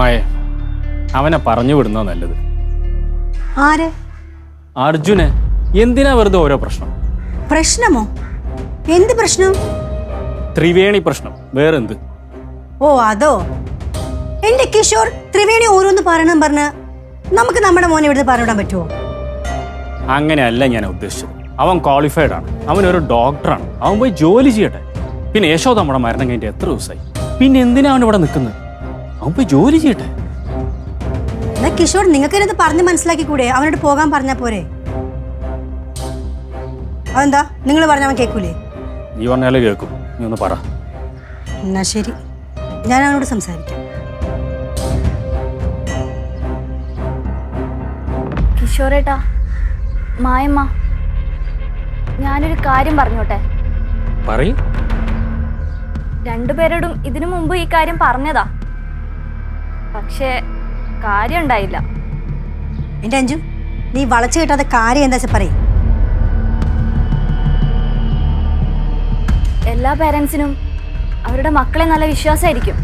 മായ അവനെ പറഞ്ഞു വിടുന്ന നല്ലത്. ആര്? അർജുനെ. എന്തിനാ വെറുതെ ഓരോ പ്രശ്നം? പ്രശ്നമോ? എന്ത് പ്രശ്നം? ത്രിവേണി പ്രശ്നം, വേറെന്ത്? ഓ അതോ? എന്റെ കിഷോർ ത്രിവേണി ഓരോന്ന് പറഞ്ഞ് നമുക്ക് നമ്മുടെ മോനെ ഇവിടുന്ന് പറഞ്ഞിടാൻ പറ്റുമോ? അങ്ങനെയല്ല ഞാൻ ഉദ്ദേശിച്ചത്. അവൻ ക്വാളിഫൈഡ് ആണ്, അവനൊരു ഡോക്ടറാണ്, അവൻ പോയി ജോലി ചെയ്യട്ടെ. പിന്നെ യശോദ നമ്മുടെ മരണം കഴിഞ്ഞിട്ട് എത്ര ദിവസമായി? പിന്നെ എന്തിനാ അവൻ ഇവിടെ നിൽക്കുന്നത്? അവൻ പോയി ജോലി ചെയ്യട്ടെ. എന്നാ കിഷോർ നിങ്ങൾക്ക് പറഞ്ഞ് മനസ്സിലാക്കി കൂടെ? അവനോട് പോകാൻ പറഞ്ഞാ പോരെ? അതെന്താ നിങ്ങൾ പറഞ്ഞ അവൻ കേൾക്കൂലേ? നീ പറഞ്ഞാലേ കേൾക്കും. നീ ഒന്ന് പറ. എന്നാ ശരി, ഞാൻ അവനോട് സംസാരിക്കാം. കിഷോറേട്ടാ, മായമ്മ, ഞാനൊരു കാര്യം പറഞ്ഞോട്ടെ? പറയ്. രണ്ടുപേരോടും ഇതിനു മുമ്പ് ഈ കാര്യം പറഞ്ഞതാ, പക്ഷേ കാര്യം ഉണ്ടായില്ല. എന്റെ അഞ്ജു, നീ വളച്ചു കിട്ടാത്ത കാര്യം എന്താ പറയും? എല്ലാ പേരൻസിനും അവരുടെ മക്കളെ നല്ല വിശ്വാസമായിരിക്കും,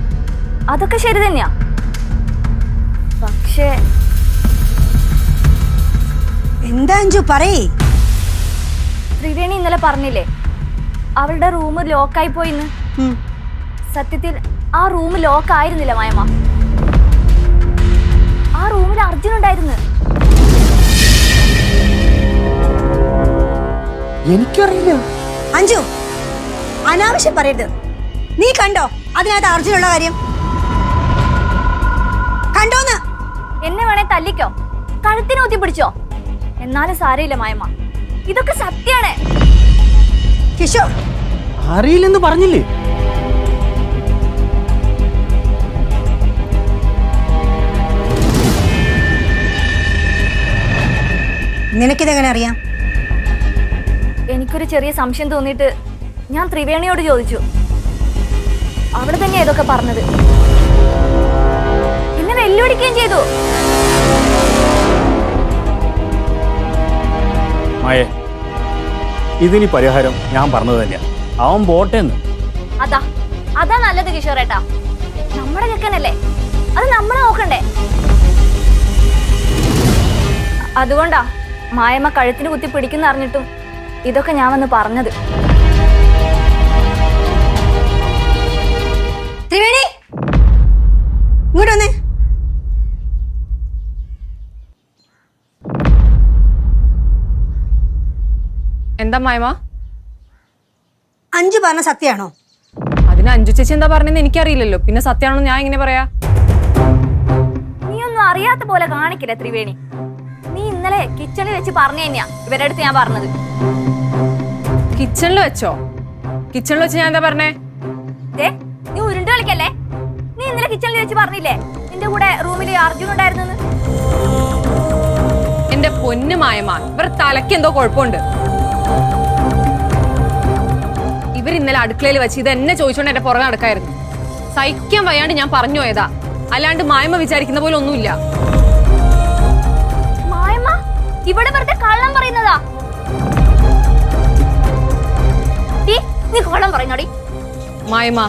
അതൊക്കെ ശരി തന്നെയാ. പക്ഷേ എന്താ അഞ്ജു പറയേ? ത്രിവേണി ഇന്നലെ പറഞ്ഞില്ലേ അവളുടെ റൂം ലോക്കായി പോയിന്ന്? സത്യത്തിൽ ആ റൂം ലോക്ക് ആയിരുന്നില്ല മായമ്മ, ആ റൂമിൽ അർജുൻ ഉണ്ടായിരുന്നു. എനിക്കറിയില്ല. അഞ്ജു, അനാവശ്യം പറയരുത്. നീ കണ്ടോ അതിനകത്ത് അർജുനുള്ള കാര്യം? കണ്ടോന്ന്? എന്നെ വേണേ തല്ലിക്കോ, കഴുത്തിന് ഊത്തി പിടിച്ചോ, എന്നാലും സാരയില്ല മായമ്മ, ഇതൊക്കെ സത്യാണ്. കിഷോർ അറിയില്ലെന്ന് പറഞ്ഞില്ലേ? നിനക്കിതെങ്ങനെ അറിയാം? എനിക്കൊരു ചെറിയ സംശയം തോന്നിയിട്ട് ഞാൻ ത്രിവേണിയോട് ചോദിച്ചു. അവിടെ തന്നെയാ ഇതൊക്കെ പറഞ്ഞത്. എന്നെ വെല്ലുവിളിക്കുകയും ചെയ്തു. മായേ, ഇതിനി പരിഹാരം ഞാൻ പറഞ്ഞത് തന്നെയാ. അവൻ പോട്ടേന്ന്. അതാ നല്ലത് കിഷോറേട്ടാ. നമ്മുടെ ചെക്കനല്ലേ, അത് നമ്മളെ നോക്കണ്ടേ? അതുകൊണ്ടാ മായമ്മ കഴുത്തിന് കുത്തി പിടിക്കുന്ന അറിഞ്ഞിട്ടും ഇതൊക്കെ ഞാൻ വന്ന് പറഞ്ഞത്. ത്രിവേണി, ഇങ്ങോട്ട് വന്നേ. എന്താ മായമ്മ? അഞ്ജു പറഞ്ഞ സത്യമാണോ? അതിന് അഞ്ജു ചേച്ചി എന്താ പറഞ്ഞെന്ന് എനിക്കറിയില്ലല്ലോ, പിന്നെ സത്യമാണോ ഞാൻ എങ്ങനെ പറയാ? നീ ഒന്നും അറിയാത്ത പോലെ കാണിക്കില്ല ത്രിവേണി. നീ ഇന്നലെ കിച്ചണിൽ വെച്ച് പറഞ്ഞു തന്നെയാ ഇവരുടെ അടുത്ത് ഞാൻ പറഞ്ഞത്. കിച്ചണിൽ വെച്ചോ? കിച്ചണിൽ വെച്ച് ഞാൻ എന്താ പറഞ്ഞേ? നീ ഉരുണ്ട് കളിക്കല്ലേ? നീ ഇന്നലെ കിച്ചണിൽ വെച്ച് പറഞ്ഞില്ലേ നിന്റെ കൂടെ റൂമിൽ അർജുൻ ഉണ്ടായിരുന്നു? എന്റെ പൊന്നു മായമ്മ, ഇവർ തലയ്ക്ക് എന്തോ കുഴപ്പമുണ്ട്. ഇവർ ഇന്നലെ അടുക്കളയിൽ വെച്ച് ഇത് എന്നെ ചോദിച്ചോണ്ട് എന്റെ പുറകെ നടക്കായിരുന്നു. സഹിക്കാൻ വയ്യാണ്ട് ഞാൻ പറഞ്ഞു പോയതാ, അല്ലാണ്ട് മായമ്മ വിചാരിക്കുന്ന പോലെ ഒന്നുമില്ല. മായമ്മ ഇവിടെ വെറുതെ കള്ളം പറയുന്നതാ. നീ കള്ളം പറയുന്നോടി. മായമ്മ,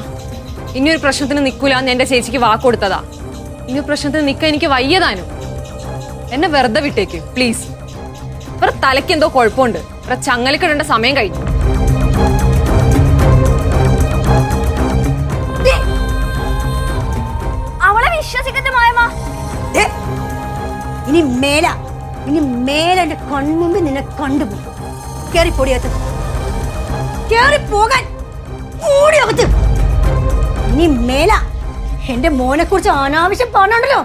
ഇനിയൊരു പ്രശ്നത്തിന് നിൽക്കൂലെന്ന് എന്റെ ചേച്ചിക്ക് വാക്ക് കൊടുത്തതാ. ഇനി പ്രശ്നത്തിന് നിൽക്കാൻ എനിക്ക് വയ്യതാനും. എന്നെ വെറുതെ വിട്ടേക്ക് പ്ലീസ്. ഇവർ തലയ്ക്ക് എന്തോ കുഴപ്പമുണ്ട്. ഇവരെ ചങ്ങലക്കിടേണ്ട സമയം കഴിഞ്ഞു. അവളെ വിശ്വസിക്കട്ടെ മായമ്മ. ഇനി മേല എന്റെ കൺമുമ്പിൽ നിന്നെ കണ്ടുപോകും. കേറിപ്പോടിയകത്ത്, കേറിപ്പോകാൻ ഓടിയകത്ത്. ഇനി മേല എന്റെ മോനെ കുറിച്ച് അനാവശ്യം പറഞ്ഞോണ്ടല്ലോ.